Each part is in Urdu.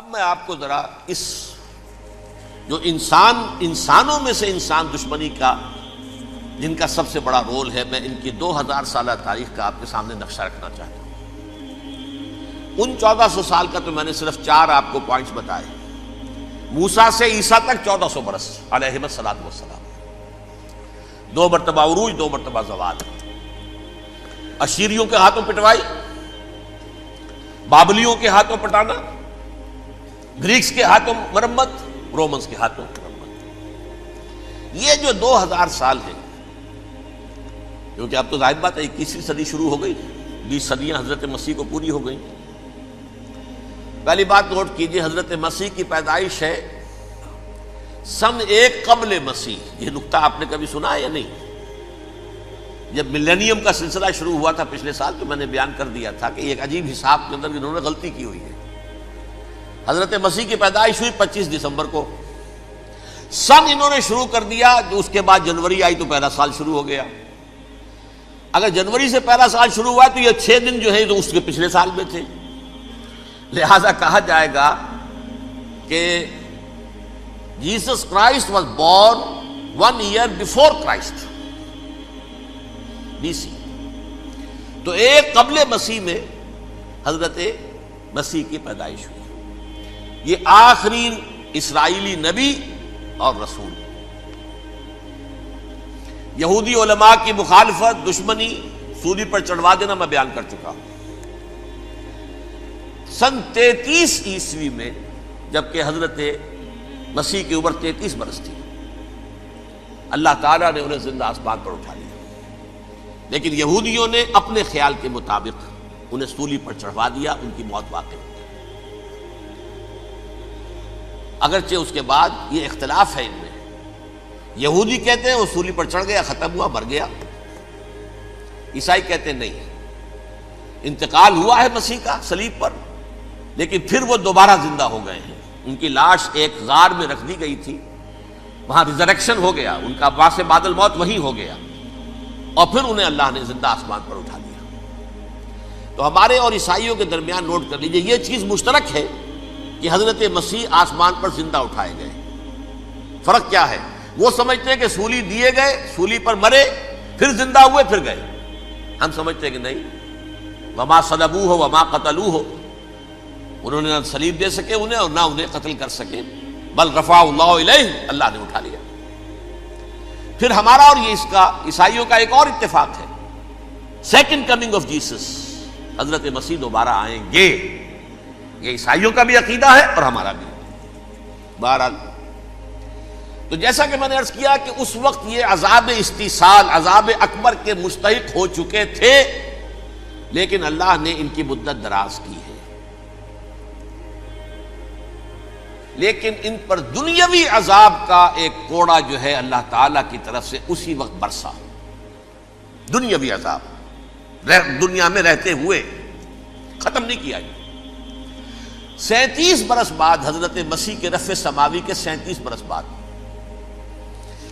اب میں آپ کو ذرا اس جو انسانوں میں سے انسان دشمنی کا جن کا سب سے بڑا رول ہے، میں ان کی 2000 سالہ تاریخ کا آپ کے سامنے نقشہ رکھنا چاہتا ہوں۔ ان 1400 سال کا تو میں نے صرف 4 آپ کو پوائنٹس بتائے۔ موسیٰ سے عیسیٰ تک 1400 برس علیہم الصلاۃ والسلام، 2 مرتبہ عروج، 2 مرتبہ زوال، اشیریوں کے ہاتھوں پٹوائی، بابلیوں کے ہاتھوں پٹانا، گریکس کے ہاتھوں مرمت، رومنز کے ہاتھوں مرمت۔ یہ جو 2000 سال ہیں، کیونکہ اب تو ظاہر بات ہے 21ویں صدی شروع ہو گئی، 20 صدیاں حضرت مسیح کو پوری ہو گئی۔ پہلی بات نوٹ کیجئے، حضرت مسیح کی پیدائش ہے سن 1 قبل مسیح۔ یہ نقطہ آپ نے کبھی سنا ہے یا نہیں؟ جب ملینیم کا سلسلہ شروع ہوا تھا پچھلے سال، تو میں نے بیان کر دیا تھا کہ ایک عجیب حساب کے اندر انہوں نے غلطی کی ہوئی ہے۔ حضرت مسیح کی پیدائش ہوئی 25 دسمبر کو، سن انہوں نے شروع کر دیا، جو اس کے بعد جنوری آئی تو پہلا سال شروع ہو گیا۔ اگر جنوری سے پہلا سال شروع ہوا تو یہ 6 دن جو ہے تو اس کے پچھلے سال میں تھے، لہذا کہا جائے گا کہ Jesus Christ was born 1 year before Christ, BC۔ تو 1 قبل مسیح میں حضرت مسیح کی پیدائش ہوئی۔ یہ آخری اسرائیلی نبی اور رسول۔ یہودی علماء کی مخالفت، دشمنی، سولی پر چڑھوا دینا میں بیان کر چکا ہوں۔ سن 33 عیسوی میں، جبکہ حضرت مسیح کی عمر 33 برس تھی، اللہ تعالیٰ نے انہیں زندہ آسمان پر اٹھا لیا، لیکن یہودیوں نے اپنے خیال کے مطابق انہیں سولی پر چڑھوا دیا، ان کی موت واقع ہو گئی۔ اگرچہ اس کے بعد یہ اختلاف ہے ان میں، یہودی کہتے ہیں وہ سولی پر چڑھ گیا، ختم ہوا، مر گیا۔ عیسائی کہتے ہیں نہیں، انتقال ہوا ہے مسیح کا صلیب پر، لیکن پھر وہ دوبارہ زندہ ہو گئے ہیں۔ ان کی لاش ایک غار میں رکھ دی گئی تھی، وہاں ریزریکشن ہو گیا، ان کا باعث بعد الموت وہی ہو گیا، اور پھر انہیں اللہ نے زندہ آسمان پر اٹھا دیا۔ تو ہمارے اور عیسائیوں کے درمیان نوٹ کر لیجئے، یہ چیز مشترک ہے کہ حضرت مسیح آسمان پر زندہ اٹھائے گئے۔ فرق کیا ہے؟ وہ سمجھتے ہیں کہ سولی دیے گئے، سولی پر مرے، پھر زندہ ہوئے، پھر گئے۔ ہم سمجھتے ہیں کہ نہیں، وما صلبوہ وما قتلوہ، انہوں نے نہ صلیب دے سکے انہیں اور نہ انہیں قتل کر سکے، بل رفع اللہ الیہ، اللہ نے اٹھا لیا۔ پھر ہمارا اور یہ اس کا عیسائیوں کا ایک اور اتفاق ہے، سیکنڈ کمنگ آف جیسس، حضرت مسیح دوبارہ آئیں گے۔ یہ عیسائیوں کا بھی عقیدہ ہے اور ہمارا بھی۔ بہرحال تو جیسا کہ میں نے عرض کیا کہ اس وقت یہ عذاب استیصال، عذاب اکبر کے مستحق ہو چکے تھے، لیکن اللہ نے ان کی مدت دراز کی ہے۔ لیکن ان پر دنیاوی عذاب کا ایک کوڑا جو ہے اللہ تعالیٰ کی طرف سے اسی وقت برسا، دنیاوی عذاب دنیا میں رہتے ہوئے ختم نہیں کیا۔ 37 برس بعد، حضرت مسیح کے رفع سماوی کے 37 برس بعد،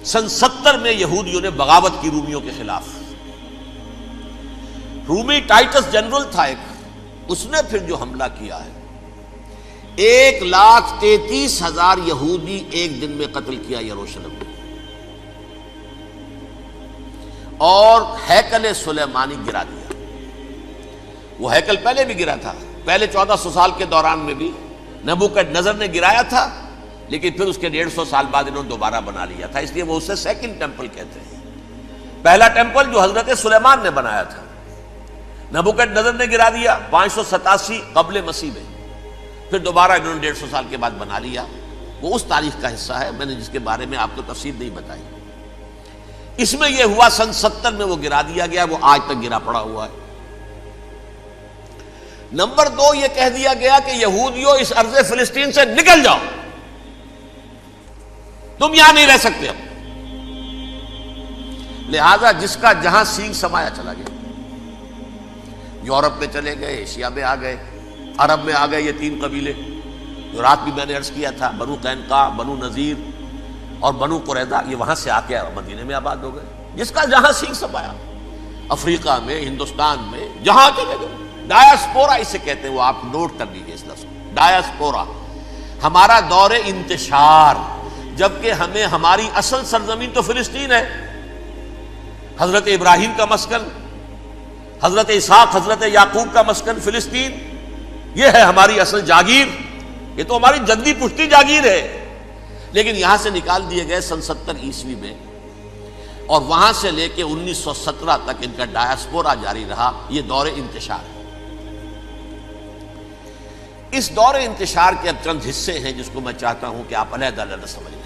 سن 70 میں یہودیوں نے بغاوت کی رومیوں کے خلاف۔ رومی ٹائٹس جنرل تھا ایک، اس نے پھر جو حملہ کیا ہے، 1,33,000 یہودی ایک دن میں قتل کیا یروشلم میں، اور ہیکل سلیمانی گرا دیا۔ وہ ہیکل پہلے بھی گرا تھا، پہلے 1400 سال کے دوران میں بھی نبوکدنضر نے گرایا تھا، لیکن پھر اس کے 150 سال بعد انہوں نے دوبارہ بنا لیا تھا، اس لیے وہ اسے سیکنڈ ٹیمپل کہتے ہیں۔ پہلا ٹیمپل جو حضرت سلیمان نے بنایا تھا، نبوکدنضر نے گرا دیا 587 قبل مسیح میں، پھر دوبارہ انہوں نے 150 سال کے بعد بنا لیا۔ وہ اس تاریخ کا حصہ ہے، میں نے جس کے بارے میں آپ کو تفصیل نہیں بتائی۔ اس میں یہ ہوا سن 70 میں وہ گرا دیا گیا، وہ آج تک گرا پڑا ہوا ہے۔ نمبر 2، یہ کہہ دیا گیا کہ یہودیوں اس ارض فلسطین سے نکل جاؤ، تم یہاں نہیں رہ سکتے اب۔ لہذا جس کا جہاں سینگ سمایا چلا گیا، یورپ میں چلے گئے، ایشیا میں آ گئے، عرب میں آ گئے، یہ 3 قبیلے جو رات بھی میں نے عرض کیا تھا، بنو قینقاع، بنو نذیر اور بنو قریظہ، یہ وہاں سے آ کے مدینے میں آباد ہو گئے۔ جس کا جہاں سینگ سمایا، افریقہ میں، ہندوستان میں، جہاں چلے گئے، ڈایاسپورا اسے کہتے ہیں، وہ آپ نوٹ کر لیجیے اس لفظ کو، ڈایاسپورا، ہمارا دور انتشار، جبکہ ہمیں ہماری اصل سرزمین تو فلسطین ہے، حضرت ابراہیم کا مسکن، حضرت اسحاق حضرت یعقوب کا مسکن فلسطین، یہ ہے ہماری اصل جاگیر، یہ تو ہماری جدی پشتی جاگیر ہے، لیکن یہاں سے نکال دیے گئے سن 70 عیسوی میں، اور وہاں سے لے کے 1917 تک ان کا ڈایاسپورا جاری رہا۔ یہ دور انتشار ہے۔ اس دور انتشار کے اب چند حصے ہیں جس کو میں چاہتا ہوں کہ آپ علیحدہ علیحدہ سمجھ لیں۔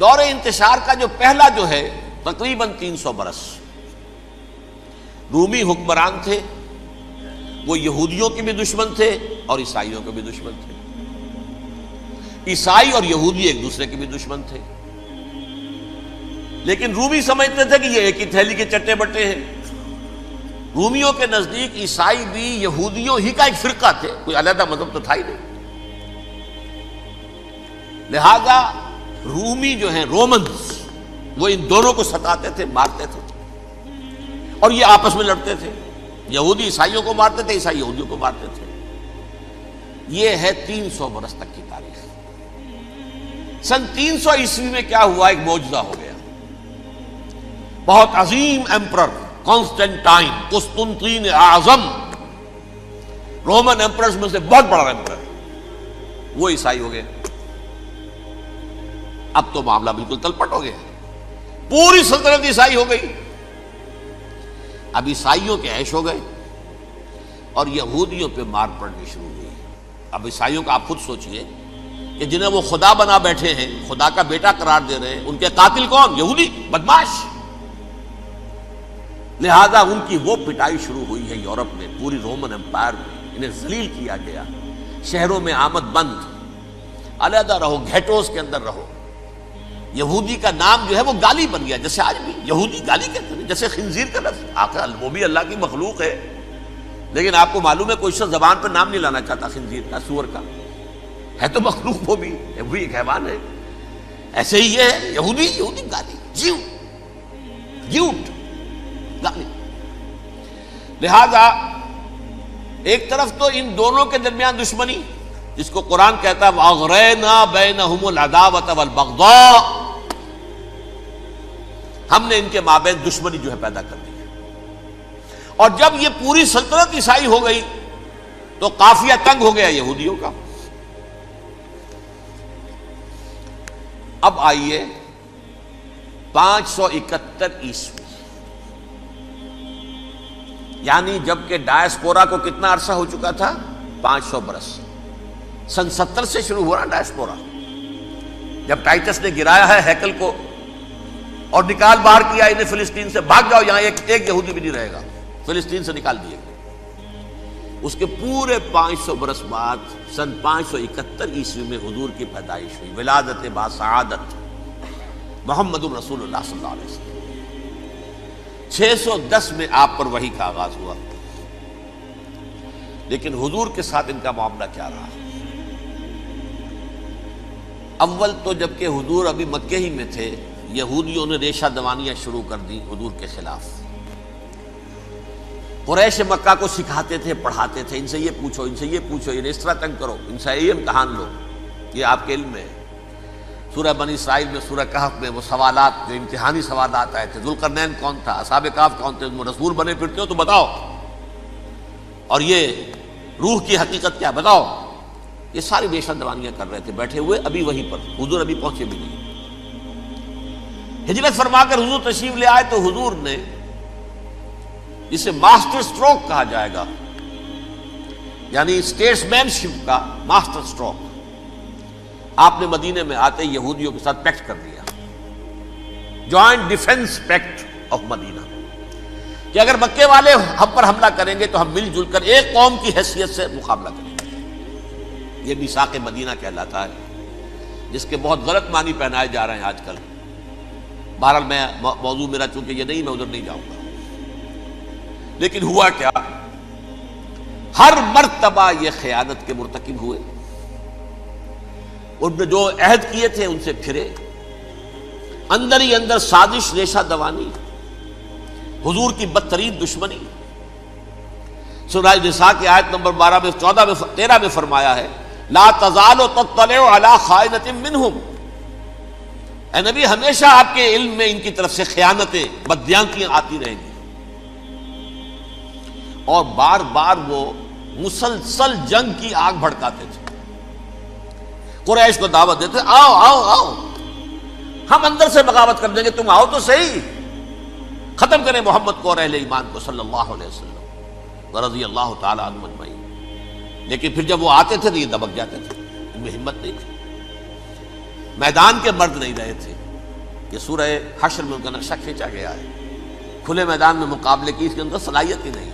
دور انتشار کا جو پہلا جو ہے تقریباً 300 برس رومی حکمران تھے، وہ یہودیوں کے بھی دشمن تھے اور عیسائیوں کے بھی دشمن تھے، عیسائی اور یہودی ایک دوسرے کے بھی دشمن تھے، لیکن رومی سمجھتے تھے کہ یہ ایک ہی تھیلی کے چٹے بٹے ہیں۔ رومیوں کے نزدیک عیسائی بھی یہودیوں ہی کا ایک فرقہ تھے، کوئی علیحدہ مذہب تو تھا ہی نہیں، لہذا رومی جو ہیں رومنز وہ ان دونوں کو ستاتے تھے، مارتے تھے، اور یہ آپس میں لڑتے تھے، یہودی عیسائیوں کو مارتے تھے، عیسائی یہودیوں کو مارتے تھے۔ یہ ہے 300 برس تک کی تاریخ۔ سن 300 عیسوی میں کیا ہوا؟ ایک معجزہ ہو گیا۔ بہت عظیم ایمپرر کانسٹینٹائن، قسطنطین اعظم، رومن ایمپررز میں سے بہت بڑا ایمپرر، وہ عیسائی ہو گئے۔ اب تو معاملہ بالکل تلپٹ ہو گیا، پوری سلطنت عیسائی ہو گئی۔ اب عیسائیوں کے عیش ہو گئے اور یہودیوں پہ مار پڑنی شروع ہوئی۔ اب عیسائیوں کا آپ خود سوچئے کہ جنہیں وہ خدا بنا بیٹھے ہیں، خدا کا بیٹا قرار دے رہے ہیں، ان کے قاتل کون؟ یہودی بدماش۔ لہذا ان کی وہ پٹائی شروع ہوئی ہے یورپ میں، پوری رومن امپائر میں انہیں ذلیل کیا گیا، شہروں میں آمد بند، علیحدہ رہو، گھیٹوز کے اندر رہو۔ یہودی کا نام جو ہے وہ گالی بن گیا، جیسے آج بھی یہودی گالی کہتے ہیں، جیسے خنزیر کا لفظ، آخر وہ بھی اللہ کی مخلوق ہے، لیکن آپ کو معلوم ہے کوئی شخص زبان پر نام نہیں لانا چاہتا خنزیر کا، سور کا، ہے تو مخلوق، وہ بھی ایک حیوان ہے۔ ایسے ہی یہ ہے یہودی، یہودی گالی، جیوٹ گالی۔ لہذا ایک طرف تو ان دونوں کے درمیان دشمنی، جس کو قرآن کہتا ہے وَأَغْرَيْنَا بَيْنَهُمُ الْعَدَاوَةَ وَالْبَغْضَاءَ، ہم نے ان کے مابین دشمنی جو ہے پیدا کر دی ہے۔ اور جب یہ پوری سلطنت عیسائی ہو گئی تو قافیہ تنگ ہو گیا یہودیوں کا۔ اب آئیے 571 عیسوی، یعنی جب کہ ڈایاسپورا کو کتنا عرصہ ہو چکا تھا؟ 500 برس۔ سن 70 سے شروع ہوا نا ڈایاسپورا، جب ٹائٹس نے گرایا ہے ہیکل کو اور نکال باہر کیا انہیں فلسطین سے، بھاگ جاؤ یہاں ایک یہودی بھی نہیں رہے گا، فلسطین سے نکال دیے گئے۔ اس کے پورے 500 برس بعد سن 571 عیسوی میں حضور کی پیدائش ہوئی، ولادت با سعادت محمد الرسول اللہ صلی اللہ علیہ وسلم۔ 610 میں آپ پر وحی کا آغاز ہوا، لیکن حضور کے ساتھ ان کا معاملہ کیا رہا؟ اول تو جبکہ حضور ابھی مکے ہی میں تھے، یہودیوں نے ریشہ دوانیاں شروع کر دی حضور کے خلاف۔ قریش مکہ کو سکھاتے تھے، پڑھاتے تھے، ان سے یہ پوچھو، ان سے یہ پوچھو، انہیں اس طرح تنگ کرو، ان سے یہ امتحان لو، یہ آپ کے علم میں ہے۔ سورہ بنی اسرائیل میں، سورہ کہف میں وہ سوالات، جو امتحانی سوالات آئے تھے، ذوالقرنین کون تھا، اصحاب کہف کون تھے، تم رسول بنے پھرتے ہو تو بتاؤ، اور یہ روح کی حقیقت کیا بتاؤ۔ یہ ساری ریشہ دوانیاں کر رہے تھے بیٹھے ہوئے، ابھی وہیں پر حضور ابھی پہنچے بھی نہیں۔ ہجرت فرما کر حضور تشریف لے آئے تو حضور نے، جسے ماسٹر سٹروک کہا جائے گا، یعنی اسٹیٹس مین شپ کا ماسٹر سٹروک، آپ نے مدینے میں آتے یہودیوں کے ساتھ پیکٹ کر دیا، جوائنٹ ڈیفنس پیکٹ آف مدینہ، کہ اگر مکے والے ہم پر حملہ کریں گے تو ہم مل جل کر ایک قوم کی حیثیت سے مقابلہ کریں گے۔ یہ میثاق مدینہ کہلاتا ہے، جس کے بہت غلط معنی پہنائے جا رہے ہیں آج کل۔ بہرحال میں موضوع میرا چونکہ یہ نہیں، میں ادھر نہیں جاؤں گا، لیکن ہوا کیا؟ ہر مرتبہ یہ خیانت کے مرتکب ہوئے، ان نے جو عہد کیے تھے ان سے پھرے، اندر ہی اندر سازش، ریشہ دوانی، حضور کی بدترین دشمنی۔ سورہ نساء کی آیت نمبر 12 میں 14 میں 13 میں فرمایا ہے لا تزال تطلع علی خائنۃ منہم، اے نبی ہمیشہ آپ کے علم میں ان کی طرف سے خیانتیں، بددیانتیاں آتی رہیں گی. اور بار بار وہ مسلسل جنگ کی آگ بھڑکاتے تھے. قریش کو دعوت دیتے، آؤ آؤ آؤ ہم اندر سے بغاوت کر دیں گے، تم آؤ تو صحیح، ختم کریں محمد کو اور اہل ایمان کو صلی اللہ علیہ وسلم ورضی اللہ تعالی عنہم اجمعین. لیکن پھر جب وہ آتے تھے تو یہ دبک جاتے تھے، ان میں ہمت نہیں تھی. میدان کے مرد نہیں رہے تھے. یہ سورہ حشر میں ان کا نقشہ کھینچا گیا ہے. کھلے میدان میں مقابلے کی اس کے اندر صلاحیت ہی نہیں.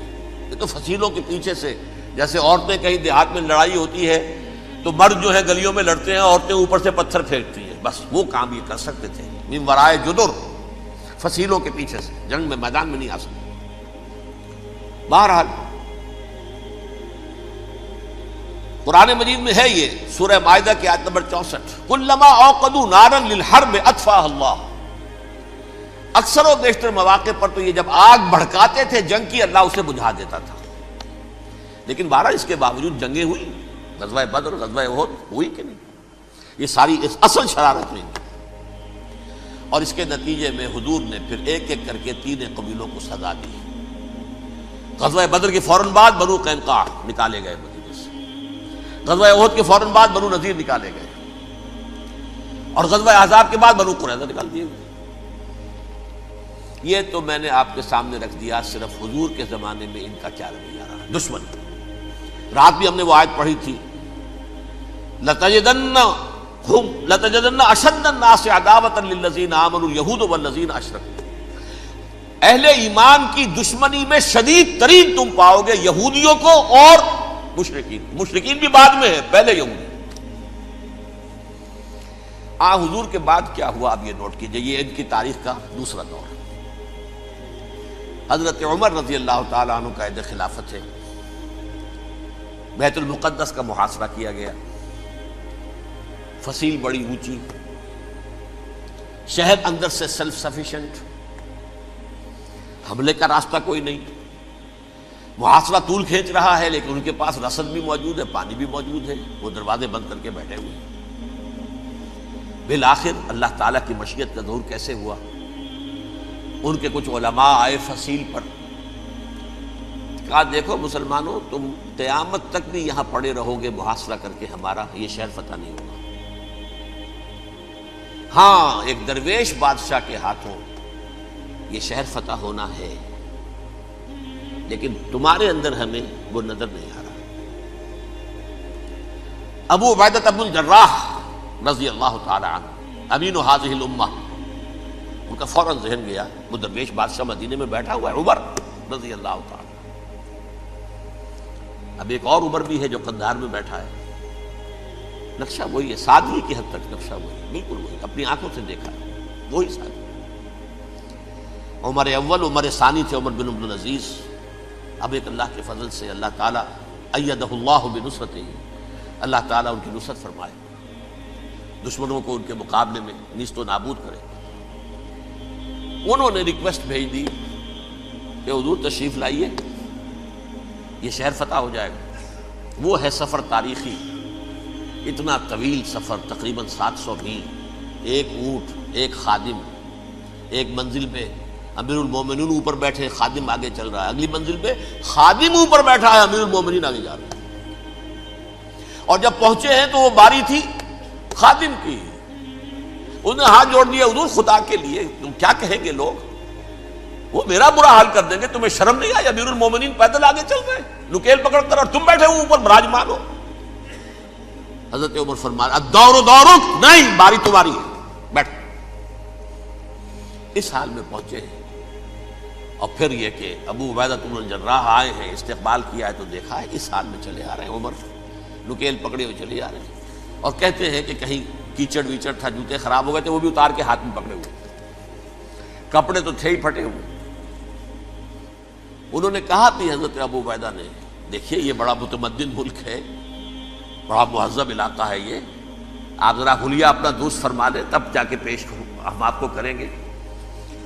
یہ تو فصیلوں کے پیچھے سے، جیسے عورتیں کہیں دیہات میں لڑائی ہوتی ہے تو مرد جو ہے گلیوں میں لڑتے ہیں، عورتیں اوپر سے پتھر پھینکتی ہیں، بس وہ کام یہ کر سکتے تھے. من ورائے جدر، فصیلوں کے پیچھے سے، جنگ میں میدان میں نہیں آ سکتے. بہرحال قرآن مجید میں ہے یہ سورہ مائدہ کی آیت نمبر 64، کلما اوقدوا نارا للحرب اطفاها اللہ. اکثر و بیشتر مواقع پر تو یہ جب آگ بھڑکاتے تھے جنگ کی، اللہ اسے بجھا دیتا تھا. لیکن بہرحال اس کے باوجود جنگیں ہوئی، غزوہ بدر، غزوہ احد ہوئی کہ نہیں؟ یہ ساری اس اصل شرارت ہوئی. اور اس کے نتیجے میں حضور نے پھر ایک ایک کر کے 3 قبیلوں کو سزا دی. غزوہ بدر کے فوراً بعد بنو قینقاع نکالے گئے مدینے سے، غزوہ احد کے فوراً بعد بنو نذیر نکالے گئے، اور غزوہ احزاب کے بعد بنو قریظہ نکال دیے گئے. یہ تو میں نے آپ کے سامنے رکھ دیا صرف حضور کے زمانے میں ان کا کیا رویہ رہا. دشمن، رات بھی ہم نے وہ آیت پڑھی تھی، لَتَجِدَنَّ أَشَدَّ النَّاسِ عَدَاوَةً لِلَّذِينَ آمَنُوا الْيَهُودُ وَالَّذِينَ أَشْرَكُوا. اہل ایمان کی دشمنی میں شدید ترین تم پاؤ گے یہودیوں کو اور مشرکین. مشرکین بھی بعد میں ہے، پہلے یہودی. حضور کے بعد کیا ہوا اب یہ نوٹ کیجئے. یہ ان کی تاریخ کا دوسرا دور. حضرت عمر رضی اللہ تعالیٰ عنہ قائد خلافت ہے. بیت المقدس کا محاصرہ کیا گیا، فصیل بڑی اونچی، شہر اندر سے سیلف سفیشینٹ، حملے کا راستہ کوئی نہیں. محاصرہ طول کھینچ رہا ہے لیکن ان کے پاس رسد بھی موجود ہے، پانی بھی موجود ہے، وہ دروازے بند کر کے بیٹھے ہوئے ہیں. بالآخر اللہ تعالیٰ کی مشیت کا ظہور کیسے ہوا؟ ان کے کچھ علماء آئے فصیل پر، کہا دیکھو مسلمانوں، تم قیامت تک بھی یہاں پڑے رہو گے محاصرہ کر کے، ہمارا یہ شہر فتح نہیں ہوگا. ہاں ایک درویش بادشاہ کے ہاتھوں یہ شہر فتح ہونا ہے، لیکن تمہارے اندر ہمیں وہ نظر نہیں آ رہا. ابو عبیدہ بن الجراح رضی اللہ تعالی عنہ، امین هذه الامہ، ان کا فوراً ذہن گیا وہ درویش بادشاہ مدینے میں بیٹھا ہوا ہے عمر رضی اللہ تعالی. اب ایک اور عمر بھی ہے جو قندھار میں بیٹھا ہے. نقشہ وہی ہے، سادگی کی حد تک نقشہ وہی ہے، بالکل وہی، اپنی آنکھوں سے دیکھا ہے وہی سادگی. عمر اول، عمر ثانی تھے عمر بن عبد العزیز. اب ایک اللہ کے فضل سے اللہ تعالیٰ ایدہ اللہ بنصرتہ، اللہ تعالیٰ ان کی نصرت فرمائے، دشمنوں کو ان کے مقابلے میں نیست و نابود کرے. انہوں نے ریکویسٹ بھیج دی کہ حضور تشریف لائیے، یہ شہر فتح ہو جائے گا. وہ ہے سفر تاریخی، اتنا طویل سفر، تقریباً 700 میل، ایک اونٹ، ایک خادم، ایک منزل پہ امیر المومنین اوپر بیٹھے، خادم آگے چل رہا ہے، اگلی منزل پہ خادم اوپر بیٹھا ہے، امیر المومنین آگے جا رہے ہیں. اور جب پہنچے ہیں تو وہ باری تھی خادم کی. انہوں نے ہاتھ جوڑ دیا، حضور خدا کے لیے تم کیا کہیں گے لوگ، وہ میرا برا حال کر دیں گے، تمہیں شرم نہیں آئی؟ امیر المومنین پیدل آگے چل رہے ہیں نکیل پکڑ کر، اور تم بیٹھے ہو اوپر براجمان ہو. حضرت عمر فرمایا الدور دورک، نہیں باری تمہاری ہے، بیٹھ. اس حال میں پہنچے ہیں. اور پھر یہ کہ ابو عبیدہ بن الجراح آئے ہیں، استقبال کیا ہے تو دیکھا ہے اس حال میں چلے آ رہے ہیں. عمر نکیل پکڑے ہوئے چلے آ رہے ہیں، اور کہتے ہیں کہ کہیں کیچڑ ویچڑ تھا، جوتے خراب ہو گئے تھے، وہ بھی اتار کے ہاتھ میں پکڑے ہوئے، کپڑے تو تھے ہی پھٹے ہوئے. انہوں نے کہا بھی حضرت ابو عبیدہ نے، دیکھیے یہ بڑا متمدن ملک ہے، بڑا مہذب علاقہ ہے یہ، آپ ذرا حلیہ اپنا درست فرما لیں تب جا کے پیش ہم آپ کو کریں گے.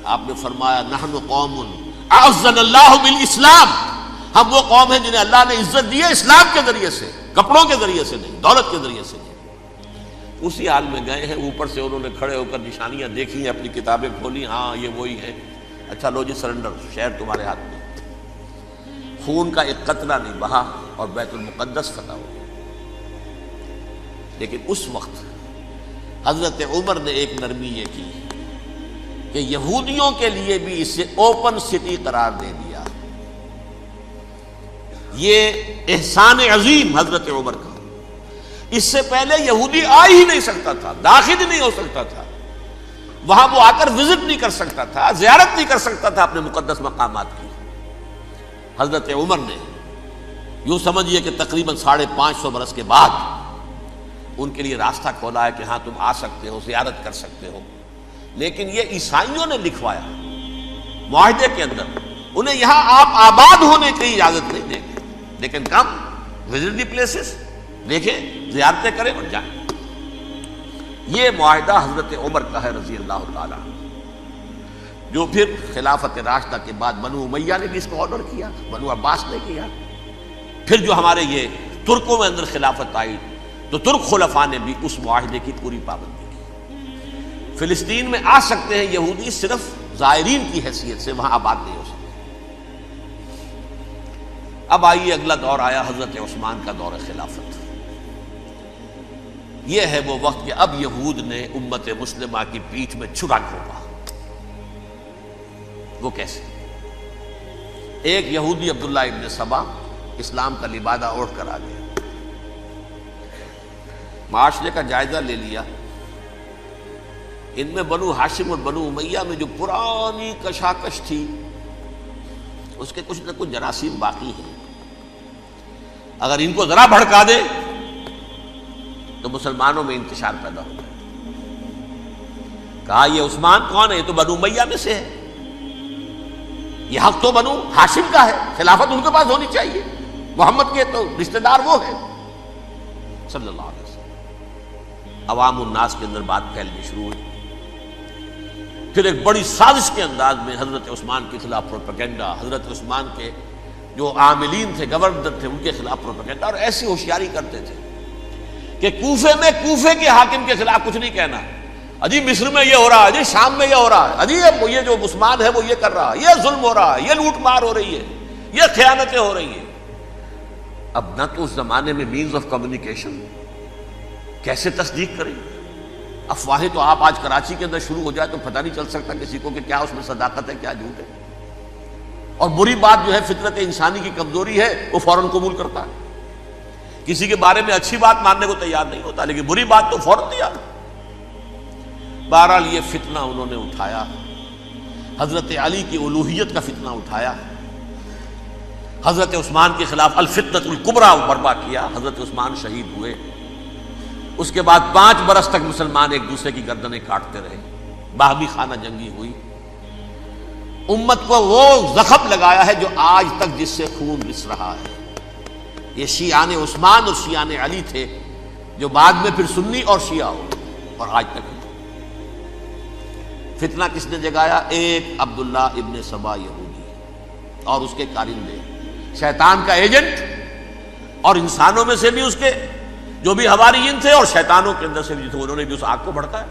آپ نے فرمایا نحن قوم اعزنا اللہ بالاسلام، ہم وہ قوم ہیں جنہیں اللہ نے عزت دی ہے اسلام کے ذریعے سے، کپڑوں کے ذریعے سے نہیں، دولت کے ذریعے سے نہیں۔ اسی حال میں گئے ہیں، اوپر سے انہوں نے کھڑے ہو کر نشانیاں دیکھی ہیں، اپنی کتابیں کھولی، ہاں یہ وہی ہے، اچھا لو جی سرنڈر، شہر تمہارے ہاتھ میں۔ خون کا ایک قطرہ نہیں بہا اور بیت المقدس فتح ہو گیا۔ لیکن اس وقت حضرت عمر نے ایک نرمی یہ کی کہ یہودیوں کے لیے بھی اسے اوپن سٹی قرار دے دیا۔ یہ احسان عظیم حضرت عمر کا، اس سے پہلے یہودی آ ہی نہیں سکتا تھا، داخل ہی نہیں ہو سکتا تھا، وہاں وہ آ کر وزٹ نہیں کر سکتا تھا، زیارت نہیں کر سکتا تھا اپنے مقدس مقامات کی۔ حضرت عمر نے یوں سمجھیے کہ تقریباً 550 برس کے بعد ان کے لیے راستہ کھولا ہے کہ ہاں تم آ سکتے ہو، زیارت کر سکتے ہو۔ لیکن یہ عیسائیوں نے لکھوایا معاہدے کے اندر، انہیں یہاں آپ آباد ہونے کی اجازت نہیں دیں گے، لیکن کم وزٹ دی پلیسز، دیکھیں زیارتیں کریں اور جائیں۔ یہ معاہدہ حضرت عمر کا ہے رضی اللہ تعالیٰ، جو پھر خلافت راشدہ کے بعد بنو امیہ نے بھی اس کو آنر کیا، بنو عباس نے کیا۔ پھر جو ہمارے یہ ترکوں میں اندر خلافت آئی تو ترک خلفاء نے بھی اس معاہدے کی پوری پابندی کی۔ فلسطین میں آ سکتے ہیں یہودی صرف زائرین کی حیثیت سے، وہاں آباد نہیں ہو سکتے۔ اب آئیے اگلا دور آیا حضرت عثمان کا دور خلافت۔ یہ ہے وہ وقت کہ اب یہود نے امت مسلمہ کی پیٹھ میں چھرا گھونپا۔ وہ کیسے؟ ایک یہودی عبداللہ ابن سبا اسلام کا لبادہ اوڑھ کر آ گیا، معاشرے کا جائزہ لے لیا، ان میں بنو ہاشم اور بنو امیہ میں جو پرانی کشاکش تھی اس کے کچھ نہ کچھ جراثیم باقی ہیں، اگر ان کو ذرا بھڑکا دے تو مسلمانوں میں انتشار پیدا ہو جائے۔ کہا یہ عثمان کون ہے؟ یہ تو بنو امیہ میں سے ہے، یہ حق تو بنو ہاشم کا ہے، خلافت ان کے پاس ہونی چاہیے، محمد کے تو رشتہ دار وہ ہیں صلی اللہ علیہ وسلم۔ عوام الناس کے اندر بات پھیلنی شروع ہوئی۔ پھر ایک بڑی سازش کے انداز میں حضرت عثمان کے خلاف پروپیگنڈا، حضرت عثمان کے جو عاملین تھے، گورنر تھے، ان کے خلاف پروپیگنڈا، اور ایسی ہوشیاری کرتے تھے کہ کوفے میں کوفے کے حاکم کے خلاف کچھ نہیں کہنا، اجی مصر میں یہ ہو رہا ہے، اجی شام میں یہ ہو رہا ہے، اجی یہ جو عثمان ہے وہ یہ کر رہا ہے، یہ ظلم ہو رہا ہے، یہ لوٹ مار ہو رہی ہے، یہ خیانتیں ہو رہی ہیں۔ اب نہ تو اس زمانے میں مینز آف کمیونیکیشن، کیسے تصدیق کریں؟ افواہیں تو آپ آج کراچی کے اندر شروع ہو جائے تو پتہ نہیں چل سکتا کسی کو کہ کیا اس میں صداقت ہے کیا جھوٹ ہے، اور بری بات جو ہے فطرت انسانی کی کمزوری ہے وہ فوراً قبول کرتا ہے، کسی کے بارے میں اچھی بات ماننے کو تیار نہیں ہوتا، لیکن بری بات تو فوراً تیار۔ بہرحال یہ فتنہ انہوں نے اٹھایا، حضرت علی کی الوہیت کا فتنہ اٹھایا، حضرت عثمان کے خلاف الفتنۃ الکبریٰ برپا کیا، حضرت عثمان شہید ہوئے۔ اس کے بعد 5 برس تک مسلمان ایک دوسرے کی گردنیں کاٹتے رہے، باہمی خانہ جنگی ہوئی، امت کو وہ زخم لگایا ہے جو آج تک جس سے خون رس رہا ہے۔ یہ شیعان عثمان اور شیعان علی تھے جو بعد میں پھر سنی اور شیعہ ہو، اور آج تک فتنہ کس نے جگایا؟ ایک عبداللہ ابن سبا یہودی اور اس کے کارندے، شیطان کا ایجنٹ، اور انسانوں میں سے بھی اس کے جو بھی حواریین تھے اور شیطانوں کے اندر سے بھی تھے، انہوں نے بھی اس آگ کو بھڑکایا۔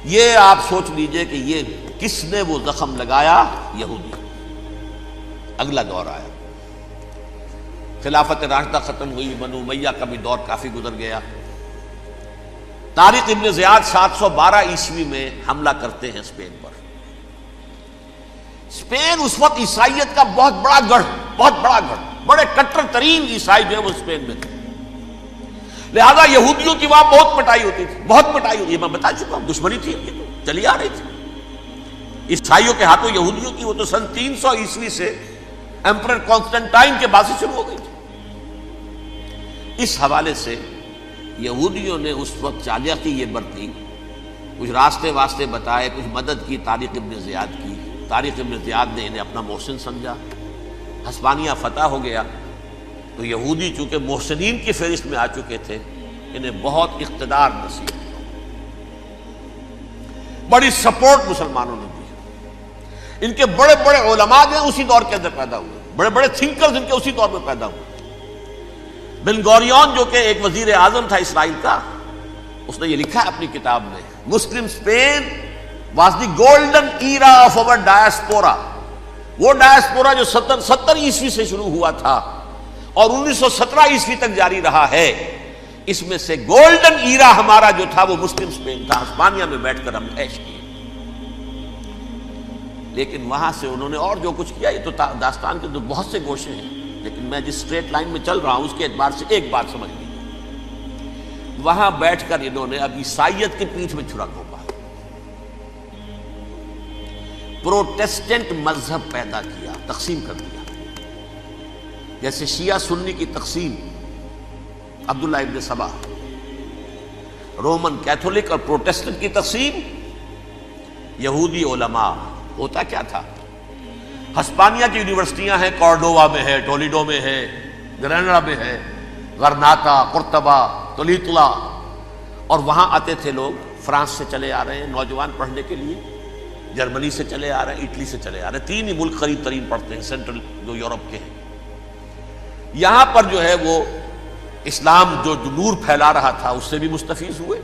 یہ آپ سوچ لیجئے کہ یہ کس نے وہ زخم لگایا؟ یہودی۔ اگلا دور آیا، خلافت راشدہ ختم ہوئی، بنو امیہ کا بھی دور کافی گزر گیا۔ طارق ابن زیاد 712 عیسوی میں حملہ کرتے ہیں اسپین پر۔ اسپین اس وقت عیسائیت کا بہت بڑا گڑھ، بڑے کٹر ترین عیسائی جو ہے وہ اسپین میں تھے، لہذا یہودیوں کی وہاں بہت پٹائی ہوتی تھی، یہ میں بتا چکا ہوں، دشمنی تھی ان کی تو چلی آ رہی تھی عیسائیوں کے ہاتھوں یہودیوں کی، وہ تو سن 300 عیسوی سے ایمپرر کانسٹنٹائن کے بعد سے شروع ہو گئی تھی۔ اس حوالے سے یہودیوں نے اس وقت چالاکی یہ برتی، کچھ راستے واسطے بتائے، کچھ مدد کی طارق ابن زیاد کی۔ طارق ابن زیاد نے انہیں اپنا محسن سمجھا، ہسپانیہ فتح ہو گیا تو یہودی چونکہ محسنین کی فہرست میں آ چکے تھے، انہیں بہت اقتدار نصیب ہوا، بڑی سپورٹ مسلمانوں نے دی۔ ان کے بڑے بڑے علماء جو ہیں اسی دور کے اندر پیدا ہوئے، بڑے بڑے تھنکرز ان کے اسی دور میں پیدا ہوئے۔ بن گوریون جو کہ ایک وزیر اعظم تھا اسرائیل کا، اس نے یہ لکھا ہے اپنی کتاب میں، Muslim Spain was the golden era of our diaspora. وہ ڈائسپورا جو 70 عیسوی سے شروع ہوا تھا اور 1917 عیسوی تک جاری رہا ہے، اس میں سے گولڈن ایرا ہمارا جو تھا وہ مسلم اسپین تھا۔ ہسپانیہ میں بیٹھ کر ہم عیش کیے، لیکن وہاں سے انہوں نے اور جو کچھ کیا، یہ تو داستان کے تو بہت سے گوشے ہیں، لیکن میں جس اسٹریٹ لائن میں چل رہا ہوں اس کے اعتبار سے ایک بات سمجھ لیجیے، وہاں بیٹھ کر انہوں نے اب عیسائیت کی پیٹھ میں چھرا گھونپا، پروٹیسٹنٹ مذہب پیدا کیا، تقسیم کر دیا، جیسے شیعہ سنی کی تقسیم، عبداللہ ابن سبا، رومن کیتھولک اور پروٹیسٹنٹ کی تقسیم، یہودی علماء۔ ہوتا کیا تھا، ہسپانیہ کی یونیورسٹیاں ہیں، کارڈووا میں ہے، ٹولیڈو میں ہے، گریناڈا میں ہے، غرناطہ، قرطبہ، تولیتلا، اور وہاں آتے تھے لوگ، فرانس سے چلے آ رہے ہیں نوجوان پڑھنے کے لیے، جرمنی سے چلے آ رہے ہیں، اٹلی سے چلے آ رہے ہیں، 3 ہی ملک قریب ترین پڑھتے ہیں سینٹرل جو یورپ کے ہیں۔ یہاں پر جو ہے وہ اسلام جو نور پھیلا رہا تھا اس سے بھی مستفیض ہوئے،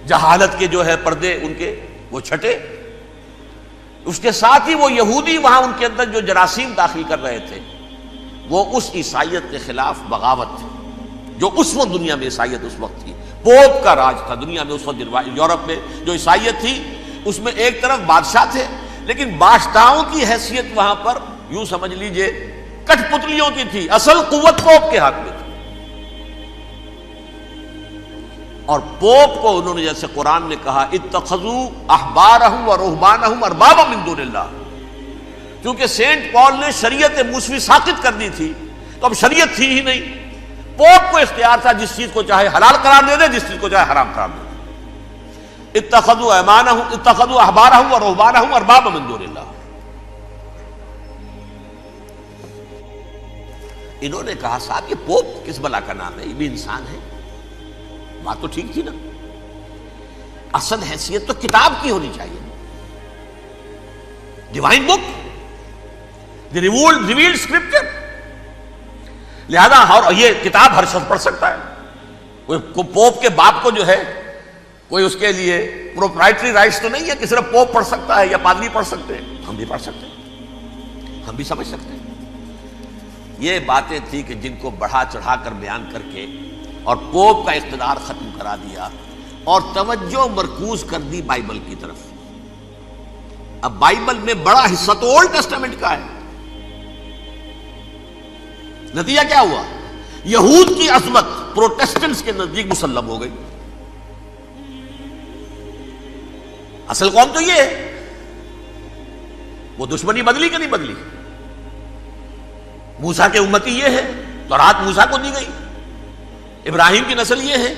جہالت کے جو ہے پردے ان کے وہ چھٹے، اس کے ساتھ ہی وہ یہودی وہاں ان کے اندر جو جراثیم داخل کر رہے تھے وہ اس عیسائیت کے خلاف بغاوت تھی، جو اس وقت دنیا میں عیسائیت اس وقت تھی، پوپ کا راج تھا دنیا میں اس وقت۔ یورپ میں جو عیسائیت تھی اس میں ایک طرف بادشاہ تھے، لیکن بادشاہوں کی حیثیت وہاں پر یوں سمجھ لیجئے کٹ پتلیوں کی تھی، اصل قوت پوپ کے ہاتھ میں تھی۔ اور پوپ کو انہوں نے جیسے قرآن نے کہا اتخذوا احبارهم ورهبانهم اربابا من دون اللہ، کیونکہ سینٹ پال نے شریعت موسوی ساقط کر دی تھی تو اب شریعت تھی ہی نہیں، پوپ کو اختیار تھا جس چیز کو چاہے حلال قرار دے دے، جس چیز کو چاہے حرام قرار دے دے۔ اتخذوا احبارهم ورهبانهم اربابا من دون اللہ۔ انہوں نے کہا صاحب یہ پوپ کس بلا کا نام ہے، یہ بھی انسان ہے، بات تو ٹھیک تھی نا، اصل حیثیت تو کتاب کی ہونی چاہیے، ڈیوائن بک، دی ریویلڈ اسکرپچر، لہذا یہ کتاب ہر شخص پڑھ سکتا ہے، کوئی پوپ کے باپ کو جو ہے کوئی اس کے لیے پروپرائٹری رائٹس تو نہیں ہے کہ صرف پوپ پڑھ سکتا ہے یا پادری پڑھ سکتے ہیں، ہم بھی پڑھ سکتے ہیں، ہم بھی سمجھ سکتے ہیں۔ یہ باتیں تھی کہ جن کو بڑھا چڑھا کر بیان کر کے اور پوپ کا اقتدار ختم کرا دیا اور توجہ مرکوز کر دی بائبل کی طرف۔ اب بائبل میں بڑا حصہ تو اولڈ ٹیسٹامنٹ کا ہے، نتیجہ کیا ہوا، یہود کی عظمت پروٹیسٹنٹس کے نزدیک مسلم ہو گئی۔ اصل قوم تو یہ ہے، وہ دشمنی بدلی کہ نہیں بدلی، موسیٰ کے امتی یہ ہے، تورات موسیٰ کو دی گئی، ابراہیم کی نسل یہ ہے،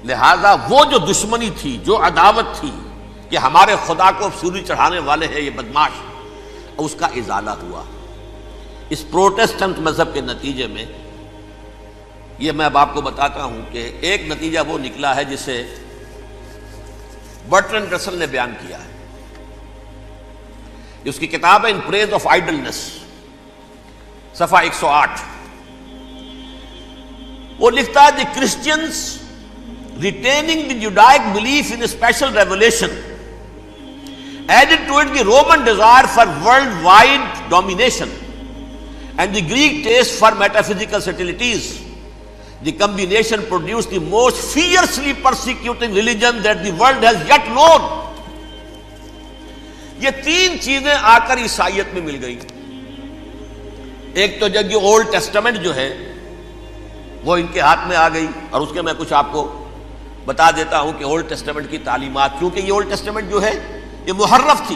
لہذا وہ جو دشمنی تھی، جو عداوت تھی کہ ہمارے خدا کو سوری چڑھانے والے ہیں یہ بدماش، اس کا ازالہ ہوا اس پروٹیسٹنٹ مذہب کے نتیجے میں۔ یہ میں اب آپ کو بتاتا ہوں کہ ایک نتیجہ وہ نکلا ہے جسے برٹرنڈ رسل نے بیان کیا ہے، اس کی کتاب ہے ان پریز آف آئیڈلنس، صفحہ 108۔ وہ لکھتا ہے the Christians retaining the Judaic belief in special revelation added to it the Roman desire for worldwide domination and the Greek taste for metaphysical subtleties. The combination produced the most fiercely persecuting religion that the world has yet known. یہ 3 چیزیں آ کر عیسائیت میں مل گئی۔ ایک تو جب یہ اولڈ ٹیسٹامنٹ جو ہے وہ ان کے ہاتھ میں آ گئی، اور اس کے میں کچھ آپ کو بتا دیتا ہوں کہ اولڈ ٹیسٹامنٹ کی تعلیمات، کیونکہ یہ اولڈ ٹیسٹامنٹ جو ہے یہ محرف تھی،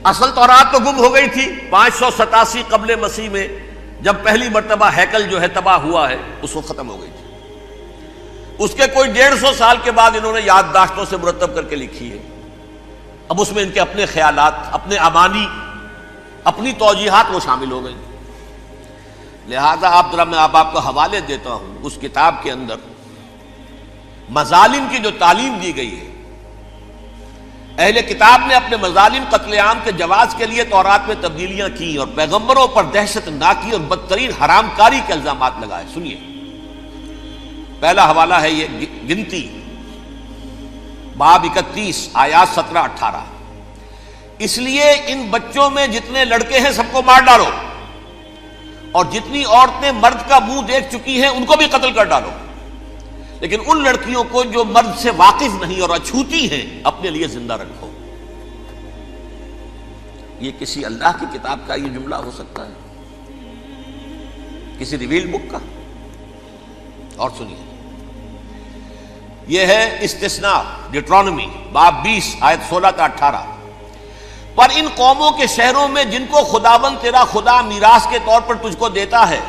اصل تورات تو گم ہو گئی تھی 587 قبل مسیح میں، جب پہلی مرتبہ ہیکل جو ہے تباہ ہوا ہے اس وقت ختم ہو گئی تھی۔ اس کے کوئی 150 سال کے بعد انہوں نے یادداشتوں سے مرتب کر کے لکھی ہے، اب اس میں ان کے اپنے خیالات، اپنے امانی، اپنی توجیحات وہ شامل ہو گئی۔ لہذا میں آپ کو حوالے دیتا ہوں، اس کتاب کے اندر مظالم کی جو تعلیم دی گئی ہے، اہل کتاب نے اپنے مظالم قتل عام کے جواز کے لیے تورات میں تبدیلیاں کی اور پیغمبروں پر دہشت ناکی اور بدترین حرام کاری کے الزامات لگائے. سنیے، پہلا حوالہ ہے یہ گنتی باب 31 آیات 17-18. اس لیے ان بچوں میں جتنے لڑکے ہیں سب کو مار ڈالو، اور جتنی عورتیں مرد کا منہ دیکھ چکی ہیں ان کو بھی قتل کر ڈالو، لیکن ان لڑکیوں کو جو مرد سے واقف نہیں اور اچھوتی ہیں اپنے لیے زندہ رکھو. یہ کسی اللہ کی کتاب کا یہ جملہ ہو سکتا ہے؟ کسی ریویل بک کا؟ اور سنیے، یہ ہے استثناء ڈیٹرانومی باب 20 آیت 16-18. پر ان قوموں کے شہروں میں جن کو خداوند تیرا خدا میراث کے طور پر تجھ کو دیتا ہے،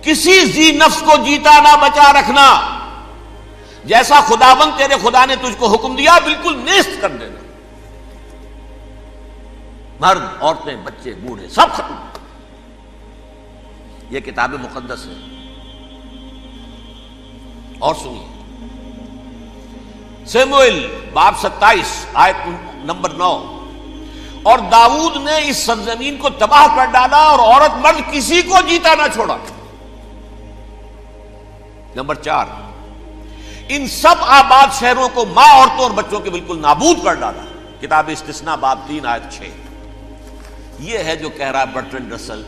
کسی ذی نفس کو جیتا نہ بچا رکھنا، جیسا خداوند تیرے خدا نے تجھ کو حکم دیا بالکل نیست کر دینا. مرد، عورتیں، بچے، بوڑھے سب ختم. یہ کتاب مقدس ہے. اور سنیے، سموئیل باب 27 آیت نمبر 9. اور داؤد نے اس سرزمین کو تباہ کر ڈالا اور عورت مرد کسی کو جیتا نہ چھوڑا. نمبر 4، ان سب آباد شہروں کو ماں، عورتوں اور بچوں کے بالکل نابود کر ڈالا. کتاب استثناء باب 3 آیت 6. یہ ہے جو کہہ رہا ہے برٹرنڈ رسل،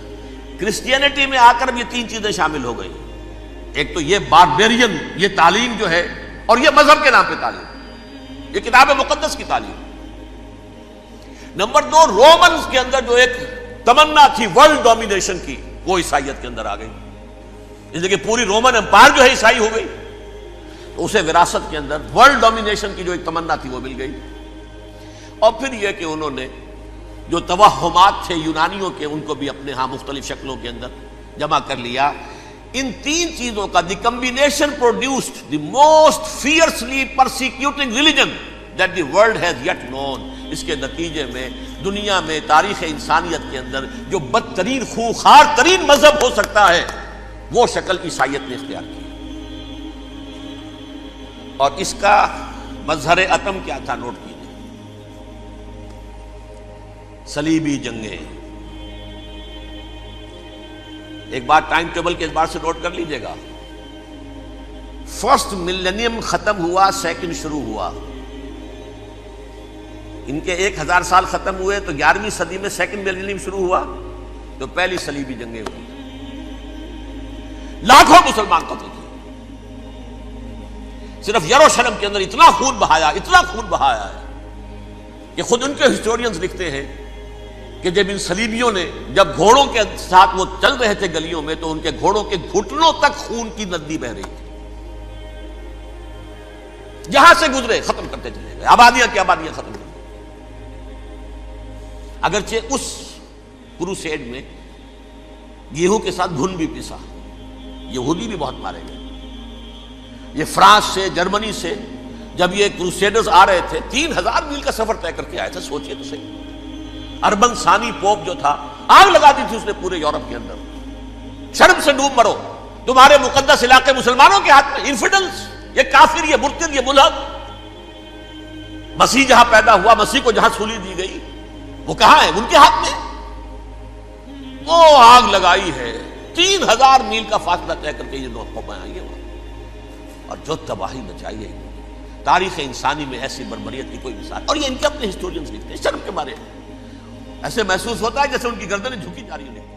کرسچینٹی میں آ کر اب یہ 3 چیزیں شامل ہو گئی. ایک تو یہ باربیرین یہ تعلیم جو ہے، اور یہ مذہب کے نام پہ تعلیم، یہ کتاب مقدس کی تعلیم. نمبر 2، رومنز کے اندر جو ایک تمنا تھی ورلڈ ڈومینیشن کی، وہ عیسائیت کے اندر آ گئی. اس لیے کہ پوری رومن امپائر جو ہے عیسائی ہو گئی، تو اسے وراثت کے اندر ورلڈ ڈومینیشن کی جو ایک تمنا تھی وہ مل گئی. اور پھر یہ کہ انہوں نے جو توہمات تھے یونانیوں کے، ان کو بھی اپنے ہاں مختلف شکلوں کے اندر جمع کر لیا. ان 3 چیزوں کا the combination produced the most fiercely persecuting religion that the world has yet known. اس کے نتیجے میں دنیا میں تاریخ انسانیت کے اندر جو بدترین خوخار ترین مذہب ہو سکتا ہے وہ شکل عیسائیت نے اختیار کی. اور اس کا مظہر عتم کیا تھا؟ نوٹ کیجیے، صلیبی جنگیں. ایک بات ٹائم ٹیبل کے اعتبار سے نوٹ کر لیجئے گا. فرسٹ ملینیم ختم ہوا، سیکنڈ شروع ہوا. ان کے 1000 سال ختم ہوئے تو 11ویں صدی میں سیکنڈ ملینیم شروع ہوا، تو پہلی صلیبی جنگیں ہوئی. لاکھوں مسلمان قتل کیے. صرف یروشلم کے اندر اتنا خون بہایا ہے کہ خود ان کے ہسٹورینز لکھتے ہیں کہ جب ان صلیبیوں نے جب گھوڑوں کے ساتھ وہ چل رہے تھے گلیوں میں، تو ان کے گھوڑوں کے گھٹنوں تک خون کی ندی بہ رہی تھی. جہاں سے گزرے ختم کرتے چلے گئے، آبادیاں کی آبادیاں ختم کر. اگرچہ اس کروسیڈ میں گیہوں کے ساتھ گھن بھی پیسا، یہودی بھی بہت مارے گئے. یہ فرانس سے، جرمنی سے جب یہ کروسیڈرز آ رہے تھے، 3000 میل کا سفر طے کر کے آئے تھے. سوچئے تو صحیح. اربن ثانی پوپ جو تھا، آگ لگا دی تھی اس نے پورے یورپ کے اندر. شرم سے ڈوب مرو، تمہارے مقدس علاقے مسلمانوں کے ہاتھ میں. انفیڈلز، یہ کافر، یہ مرتد، یہ ملحد. مسیح جہاں پیدا ہوا، مسیح کو جہاں سولی دی گئی، وہ کہاں ہے؟ ان کے ہاتھ میں. وہ آگ لگائی ہے، 3000 میل کا فاصلہ طے کر کے یہ قومیں آئی ہیں، اور جو تباہی مچائی ہے. تاریخ انسانی میں ایسی بربریت کی کوئی مثال. اور یہ ان کے اپنے ہسٹورینز لکھتے ہیں. شرم کے مارے ایسے محسوس ہوتا ہے جیسے ان کی گردنیں جھکی جا رہی ہیں.